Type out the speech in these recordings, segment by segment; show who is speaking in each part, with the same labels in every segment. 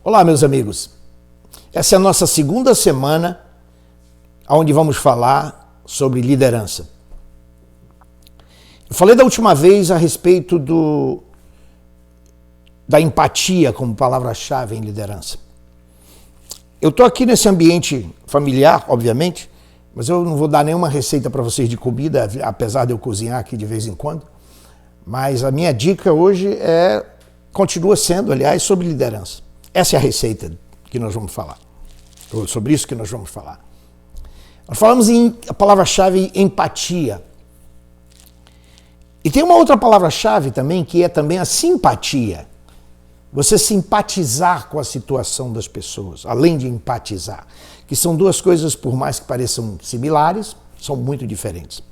Speaker 1: Olá, meus amigos. Essa é a nossa segunda semana onde vamos falar sobre liderança. Eu falei da última vez a respeito da empatia como palavra-chave em liderança. Eu estou aqui nesse ambiente familiar, obviamente, mas eu não vou dar nenhuma receita para vocês de comida, apesar de eu cozinhar aqui de vez em quando. Mas a minha dica hoje continua sendo, aliás, sobre liderança. Essa é a receita que nós vamos falar, ou sobre isso que nós vamos falar. Nós falamos em a palavra-chave empatia. E tem uma outra palavra-chave também, que é também a simpatia. Você simpatizar com a situação das pessoas, além de empatizar, que são duas coisas, por mais que pareçam similares, são muito diferentes.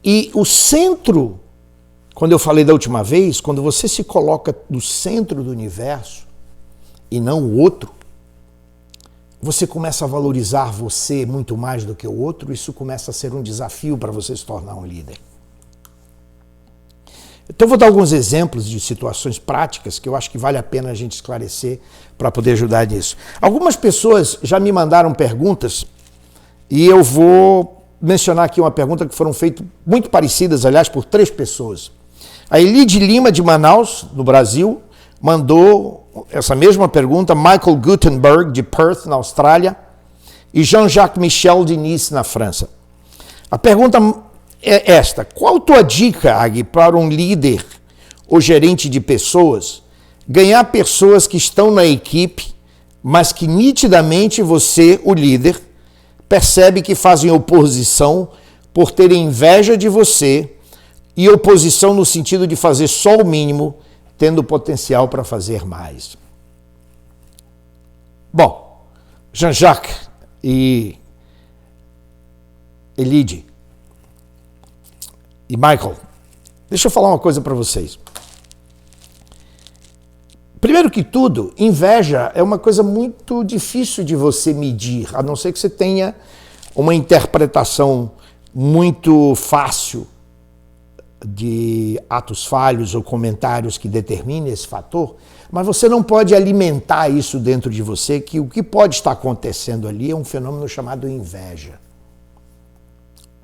Speaker 1: E o centro, quando eu falei da última vez, quando você se coloca no centro do universo e não o outro, você começa a valorizar você muito mais do que o outro, isso começa a ser um desafio para você se tornar um líder. Então eu vou dar alguns exemplos de situações práticas que eu acho que vale a pena a gente esclarecer para poder ajudar nisso. Algumas pessoas já me mandaram perguntas e eu vou mencionar aqui uma pergunta que foram feitas muito parecidas, aliás, por 3 pessoas. A Elide Lima, de Manaus, no Brasil, mandou essa mesma pergunta, Michael Gutenberg, de Perth, na Austrália, e Jean-Jacques Michel, de Nice, na França. A pergunta é esta: qual a tua dica, Agui, para um líder ou gerente de pessoas ganhar pessoas que estão na equipe, mas que nitidamente você, o líder, percebe que fazem oposição por terem inveja de você e oposição no sentido de fazer só o mínimo, tendo potencial para fazer mais? Bom, Jean-Jacques e Elide e Michael, deixa eu falar uma coisa para vocês. Primeiro que tudo, inveja é uma coisa muito difícil de você medir, a não ser que você tenha uma interpretação muito fácil de atos falhos ou comentários que determinem esse fator, mas você não pode alimentar isso dentro de você, que o que pode estar acontecendo ali é um fenômeno chamado inveja.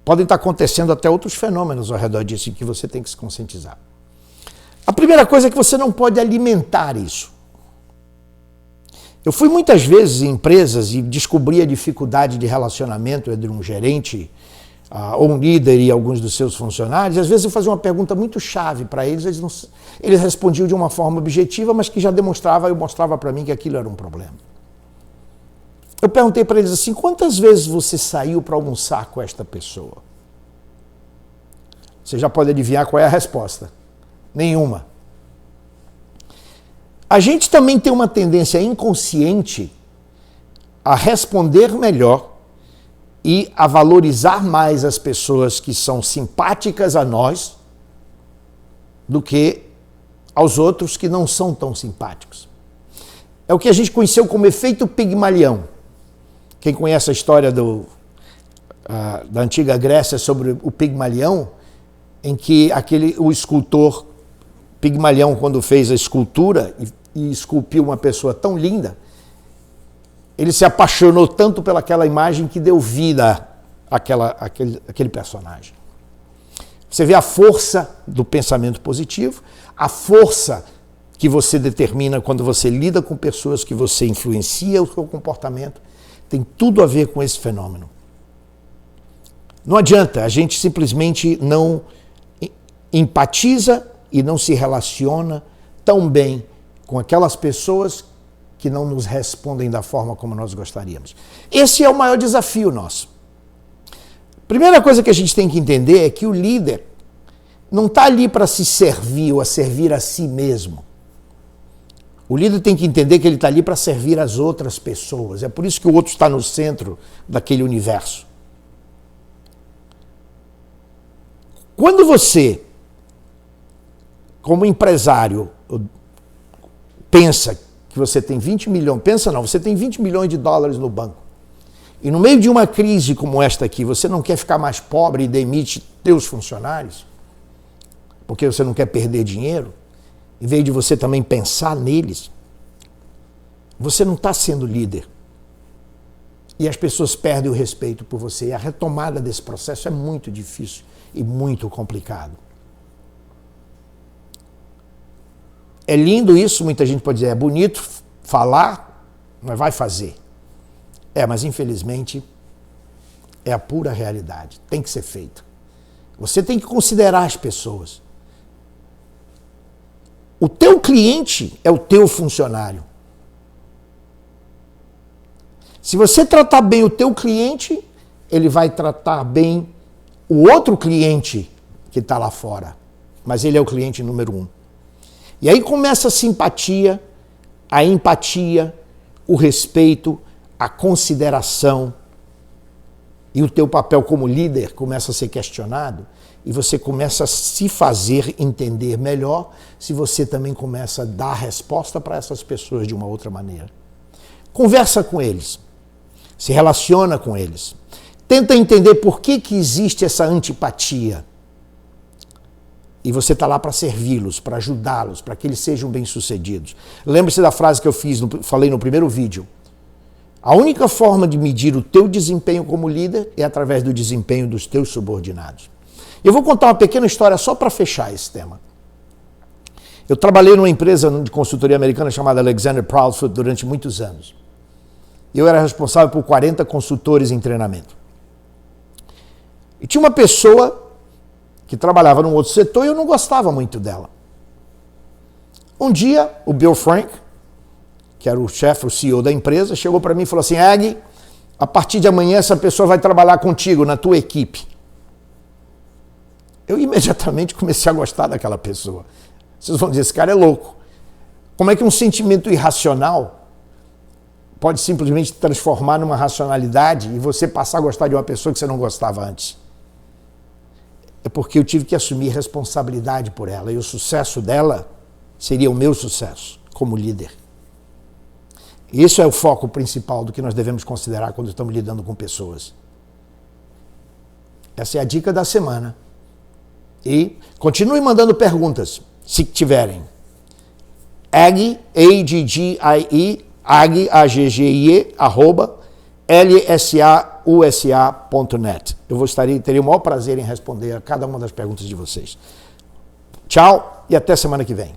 Speaker 1: Podem estar acontecendo até outros fenômenos ao redor disso em que você tem que se conscientizar. A primeira coisa é que você não pode alimentar isso. Eu fui muitas vezes em empresas e descobri a dificuldade de relacionamento entre um gerente ou um líder e alguns dos seus funcionários. Às vezes eu fazia uma pergunta muito chave para eles, eles respondiam de uma forma objetiva, mas que já mostrava para mim que aquilo era um problema. Eu perguntei para eles assim: quantas vezes você saiu para almoçar com esta pessoa? Você já pode adivinhar qual é a resposta. Nenhuma. A gente também tem uma tendência inconsciente a responder melhor e a valorizar mais as pessoas que são simpáticas a nós do que aos outros que não são tão simpáticos. É o que a gente conheceu como efeito Pigmalião. Quem conhece a história da antiga Grécia sobre o Pigmalião, em que o escultor Pigmalião, quando fez a escultura e esculpiu uma pessoa tão linda, ele se apaixonou tanto pelaquela imagem que deu vida àquele personagem. Você vê a força do pensamento positivo, a força que você determina quando você lida com pessoas que você influencia o seu comportamento, tem tudo a ver com esse fenômeno. Não adianta, a gente simplesmente não empatiza e não se relaciona tão bem com aquelas pessoas que não nos respondem da forma como nós gostaríamos. Esse é o maior desafio nosso. Primeira coisa que a gente tem que entender é que o líder não está ali para se servir ou a servir a si mesmo. O líder tem que entender que ele está ali para servir as outras pessoas. É por isso que o outro está no centro daquele universo. Quando você, como empresário, pensa que você tem 20 milhões, você tem 20 milhões de dólares no banco. E no meio de uma crise como esta aqui, você não quer ficar mais pobre e demite teus funcionários, porque você não quer perder dinheiro, em vez de você também pensar neles, você não está sendo líder. E as pessoas perdem o respeito por você. E a retomada desse processo é muito difícil e muito complicado. É lindo isso, muita gente pode dizer, é bonito falar, mas vai fazer. Mas infelizmente é a pura realidade. Tem que ser feito. Você tem que considerar as pessoas. O teu cliente é o teu funcionário. Se você tratar bem o teu cliente, ele vai tratar bem o outro cliente que está lá fora. Mas ele é o cliente número 1. E aí começa a simpatia, a empatia, o respeito, a consideração. E o teu papel como líder começa a ser questionado. E você começa a se fazer entender melhor se você também começa a dar resposta para essas pessoas de uma outra maneira. Conversa com eles. Se relaciona com eles. Tenta entender por que existe essa antipatia. E você está lá para servi-los, para ajudá-los, para que eles sejam bem-sucedidos. Lembre-se da frase que eu falei no primeiro vídeo. A única forma de medir o teu desempenho como líder é através do desempenho dos teus subordinados. Eu vou contar uma pequena história só para fechar esse tema. Eu trabalhei numa empresa de consultoria americana chamada Alexander Proudfoot durante muitos anos. Eu era responsável por 40 consultores em treinamento. E tinha uma pessoa que trabalhava num outro setor e eu não gostava muito dela. Um dia, o Bill Frank, que era o chefe, o CEO da empresa, chegou para mim e falou assim, Ag, a partir de amanhã essa pessoa vai trabalhar contigo, na tua equipe. Eu imediatamente comecei a gostar daquela pessoa. Vocês vão dizer, esse cara é louco. Como é que um sentimento irracional pode simplesmente transformar numa racionalidade e você passar a gostar de uma pessoa que você não gostava antes? É porque eu tive que assumir responsabilidade por ela e o sucesso dela seria o meu sucesso como líder. Isso é o foco principal do que nós devemos considerar quando estamos lidando com pessoas. Essa é a dica da semana. E continue mandando perguntas, se tiverem. Aggie, A-G-G-I-E, Aggie, A-G-G-I-E, @lsausa.net. Eu teria o maior prazer em responder a cada uma das perguntas de vocês. Tchau e até semana que vem.